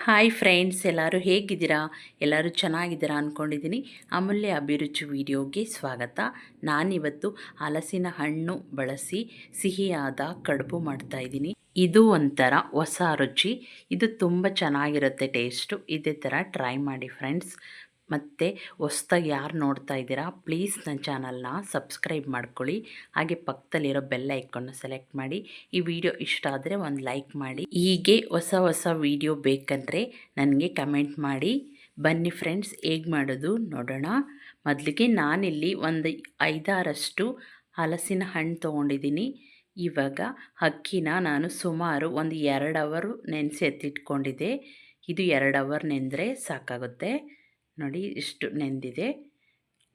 Hi friends, ಎಲ್ಲರೂ ಹೇಗಿದ್ದೀರಾ? ಎಲ್ಲರೂ ಚೆನ್ನಾಗಿದ್ದೀರಾ ಅಂದ್ಕೊಂಡಿದ್ದೀನಿ. ಅಮೂಲ್ಯ ಅಭಿರುಚಿ ವಿಡಿಯೋಗೆ ಸ್ವಾಗತ. ನಾನಿವತ್ತು ಹಲಸಿನ ಹಣ್ಣು ಬಳಸಿ ಸಿಹಿಯಾದ ಕಡುಬು ಮಾಡ್ತಾಯಿದ್ದೀನಿ. ಇದು ಒಂಥರ ಹೊಸ ರುಚಿ. ಇದು ತುಂಬ ಚೆನ್ನಾಗಿರುತ್ತೆ ಟೇಸ್ಟು. ಇದೇ ಥರ ಟ್ರೈ ಮಾಡಿ ಫ್ರೆಂಡ್ಸ್. ಮತ್ತು ಹೊಸ್ದಾಗಿ ಯಾರು ನೋಡ್ತಾ ಇದ್ದೀರಾ, ಪ್ಲೀಸ್ ನನ್ನ ಚಾನಲ್ನ ಸಬ್ಸ್ಕ್ರೈಬ್ ಮಾಡ್ಕೊಳ್ಳಿ. ಹಾಗೆ ಪಕ್ಕದಲ್ಲಿರೋ ಬೆಲ್ ಐಕಾನ್ನ ಸೆಲೆಕ್ಟ್ ಮಾಡಿ. ಈ ವಿಡಿಯೋ ಇಷ್ಟ ಆದರೆ ಒಂದು ಲೈಕ್ ಮಾಡಿ. ಹೀಗೆ ಹೊಸ ಹೊಸ ವಿಡಿಯೋ ಬೇಕಂದರೆ ನನಗೆ ಕಮೆಂಟ್ ಮಾಡಿ. ಬನ್ನಿ ಫ್ರೆಂಡ್ಸ್, ಹೇಗೆ ಮಾಡೋದು ನೋಡೋಣ. ಮೊದಲಿಗೆ ನಾನಿಲ್ಲಿ ಒಂದು 5-6 ಹಲಸಿನ ಹಣ್ಣು ತೊಗೊಂಡಿದ್ದೀನಿ. ಇವಾಗ ಅಕ್ಕಿನ ನಾನು ಸುಮಾರು ಒಂದು 2 ಅವರ್ ನೆನೆಸಿ ಎತ್ತಿಟ್ಕೊಂಡಿದ್ದೆ. ಇದು 2 ಅವರ್ ನೆಂದರೆ ಸಾಕಾಗುತ್ತೆ. ನೋಡಿ, ಇಷ್ಟು ನೆಂದಿದೆ.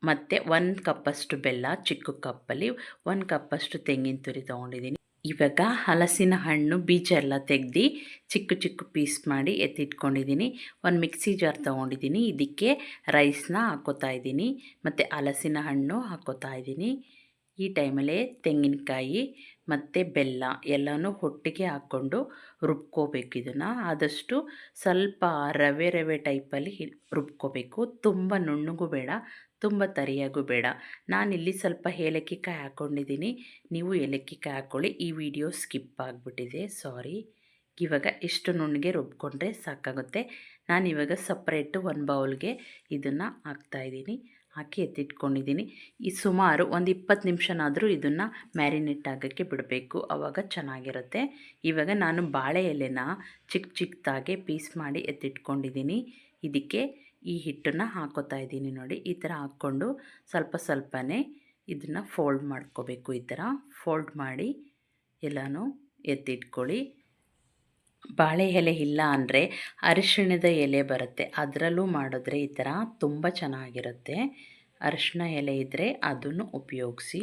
ಮತ್ತು 1 ಕಪ್ಪಷ್ಟು ಬೆಲ್ಲ, ಚಿಕ್ಕ ಕಪ್ಪಲ್ಲಿ 1 ಕಪ್ಪಷ್ಟು ತೆಂಗಿನ ತುರಿ ತೊಗೊಂಡಿದ್ದೀನಿ. ಇವಾಗ ಹಲಸಿನ ಹಣ್ಣು ಬೀಜ ಎಲ್ಲ ತೆಗೆದು ಚಿಕ್ಕ ಚಿಕ್ಕ ಪೀಸ್ ಮಾಡಿ ಎತ್ತಿಟ್ಕೊಂಡಿದ್ದೀನಿ. ಒಂದು ಮಿಕ್ಸಿ ಜಾರ್ ತೊಗೊಂಡಿದ್ದೀನಿ. ಇದಕ್ಕೆ ರೈಸ್ನ ಹಾಕ್ಕೋತಾ ಇದ್ದೀನಿ ಮತ್ತು ಹಲಸಿನ ಹಣ್ಣು ಹಾಕ್ಕೋತಾ ಇದ್ದೀನಿ. ಈ ಟೈಮಲ್ಲೇ ತೆಂಗಿನಕಾಯಿ ಮತ್ತು ಬೆಲ್ಲ ಎಲ್ಲನೂ ಒಟ್ಟಿಗೆ ಹಾಕ್ಕೊಂಡು ರುಬ್ಕೋಬೇಕು. ಇದನ್ನು ಆದಷ್ಟು ಸ್ವಲ್ಪ ರವೆ ಟೈಪಲ್ಲಿ ರುಬ್ಕೋಬೇಕು. ತುಂಬ ನುಣ್ಣಗೂ ಬೇಡ, ತುಂಬ ತರಿಯಾಗೂ ಬೇಡ. ನಾನಿಲ್ಲಿ ಸ್ವಲ್ಪ ಏಲಕ್ಕಿಕಾಯಿ ಹಾಕ್ಕೊಂಡಿದ್ದೀನಿ. ನೀವು ಏಲಕ್ಕಿಕಾಯಿ ಹಾಕ್ಕೊಳ್ಳಿ. ಈ ವಿಡಿಯೋ ಸ್ಕಿಪ್ ಆಗಿಬಿಟ್ಟಿದೆ, ಸಾರಿ. ಇವಾಗ ಇಷ್ಟು ನುಣ್ಣಗೆ ರುಬ್ಕೊಂಡ್ರೆ ಸಾಕಾಗುತ್ತೆ. ನಾನಿವಾಗ ಸಪ್ರೇಟು ಒಂದು ಬೌಲ್ಗೆ ಇದನ್ನು ಹಾಕ್ತಾಯಿದ್ದೀನಿ. ಹಾಕಿ ಎತ್ತಿಟ್ಕೊಂಡಿದ್ದೀನಿ. ಈ ಸುಮಾರು ಒಂದು 20 ನಿಮಿಷನಾದರೂ ಇದನ್ನು ಮ್ಯಾರಿನೇಟ್ ಆಗೋಕ್ಕೆ ಬಿಡಬೇಕು, ಆವಾಗ ಚೆನ್ನಾಗಿರುತ್ತೆ. ಇವಾಗ ನಾನು ಬಾಳೆ ಎಲೆನ ಚಿಕ್ಕದಾಗೆ ಪೀಸ್ ಮಾಡಿ ಎತ್ತಿಟ್ಕೊಂಡಿದ್ದೀನಿ. ಇದಕ್ಕೆ ಈ ಹಿಟ್ಟನ್ನು ಹಾಕೋತಾ ಇದ್ದೀನಿ. ನೋಡಿ, ಈ ಥರ ಹಾಕ್ಕೊಂಡು ಸ್ವಲ್ಪನೇ ಇದನ್ನು ಫೋಲ್ಡ್ ಮಾಡ್ಕೋಬೇಕು. ಈ ಥರ ಫೋಲ್ಡ್ ಮಾಡಿ ಎಲ್ಲನೂ ಎತ್ತಿಟ್ಕೊಳ್ಳಿ. ಬಾಳೆ ಎಲೆ ಇಲ್ಲ ಅಂದರೆ ಅರಿಶಿಣದ ಎಲೆ ಬರುತ್ತೆ, ಅದರಲ್ಲೂ ಮಾಡಿದ್ರೆ ಈ ಥರ ತುಂಬ ಚೆನ್ನಾಗಿರುತ್ತೆ. ಅರಿಶಿಣ ಎಲೆ ಇದ್ದರೆ ಅದನ್ನು ಉಪಯೋಗಿಸಿ.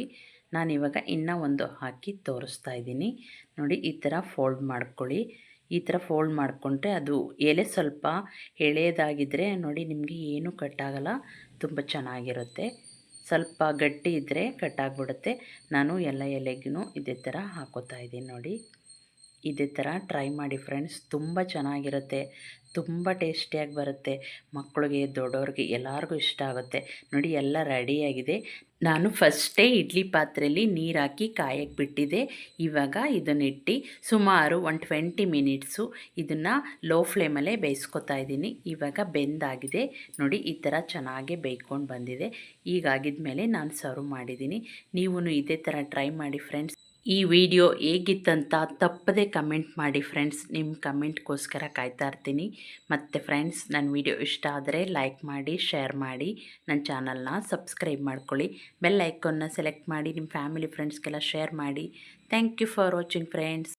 ನಾನಿವಾಗ ಇನ್ನೂ ಒಂದು ಹಾಕಿ ತೋರಿಸ್ತಾ ಇದ್ದೀನಿ. ನೋಡಿ, ಈ ಥರ ಫೋಲ್ಡ್ ಮಾಡ್ಕೊಳ್ಳಿ. ಈ ಥರ ಫೋಲ್ಡ್ ಮಾಡಿಕೊಂಡ್ರೆ ಅದು ಎಲೆ ಸ್ವಲ್ಪ ಎಳೆಯದಾಗಿದ್ದರೆ ನೋಡಿ, ನಿಮಗೆ ಏನೂ ಕಟ್ಟಾಗಲ್ಲ, ತುಂಬ ಚೆನ್ನಾಗಿರುತ್ತೆ. ಸ್ವಲ್ಪ ಗಟ್ಟಿ ಇದ್ದರೆ ಕಟ್ಟಾಗ್ಬಿಡುತ್ತೆ. ನಾನು ಎಲ್ಲ ಎಲೆಗೂ ಇದೇ ಥರ ಹಾಕೋತಾ ಇದ್ದೀನಿ. ನೋಡಿ, ಇದೇ ಥರ ಟ್ರೈ ಮಾಡಿ ಫ್ರೆಂಡ್ಸ್, ತುಂಬ ಚೆನ್ನಾಗಿರುತ್ತೆ, ತುಂಬ ಟೇಸ್ಟಿಯಾಗಿ ಬರುತ್ತೆ. ಮಕ್ಕಳಿಗೆ, ದೊಡ್ಡವ್ರಿಗೆ ಎಲ್ಲರಿಗೂ ಇಷ್ಟ ಆಗುತ್ತೆ. ನೋಡಿ, ಎಲ್ಲ ರೆಡಿಯಾಗಿದೆ. ನಾನು ಫಸ್ಟೇ ಇಡ್ಲಿ ಪಾತ್ರೆಯಲ್ಲಿ ನೀರು ಹಾಕಿ ಕಾಯಕ್ಕೆ ಬಿಟ್ಟಿದ್ದೆ. ಇವಾಗ ಇದನ್ನಿಟ್ಟು ಸುಮಾರು 20 ಮಿನಿಟ್ಸು ಇದನ್ನು ಲೋ ಫ್ಲೇಮಲ್ಲೇ ಬೇಯಿಸ್ಕೊತಾ ಇದ್ದೀನಿ. ಇವಾಗ ಬೆಂದಾಗಿದೆ. ನೋಡಿ, ಈ ಥರ ಚೆನ್ನಾಗಿ ಬೇಯ್ಕೊಂಡು ಬಂದಿದೆ. ಹೀಗಾಗಿದ ಮೇಲೆ ನಾನು ಸರ್ವ್ ಮಾಡಿದ್ದೀನಿ. ನೀವು ಇದೇ ಥರ ಟ್ರೈ ಮಾಡಿ ಫ್ರೆಂಡ್ಸ್. ಈ ವಿಡಿಯೋ ಹೇಗಿತ್ತಂತ ತಪ್ಪದೆ ಕಮೆಂಟ್ ಮಾಡಿ ಫ್ರೆಂಡ್ಸ್. ನಿಮ್ಮ ಕಮೆಂಟ್ಗೋಸ್ಕರ ಕಾಯ್ತಾ ಇರ್ತೀನಿ. ಮತ್ತು ಫ್ರೆಂಡ್ಸ್, ನನ್ನ ವಿಡಿಯೋ ಇಷ್ಟ ಆದರೆ ಲೈಕ್ ಮಾಡಿ, ಶೇರ್ ಮಾಡಿ, ನನ್ನ ಚಾನಲ್ನ ಸಬ್ಸ್ಕ್ರೈಬ್ ಮಾಡ್ಕೊಳ್ಳಿ. ಬೆಲ್ ಐಕಾನ್ನ ಸೆಲೆಕ್ಟ್ ಮಾಡಿ ನಿಮ್ಮ ಫ್ಯಾಮಿಲಿ ಫ್ರೆಂಡ್ಸ್ಗೆಲ್ಲ ಶೇರ್ ಮಾಡಿ. Thank you for watching friends.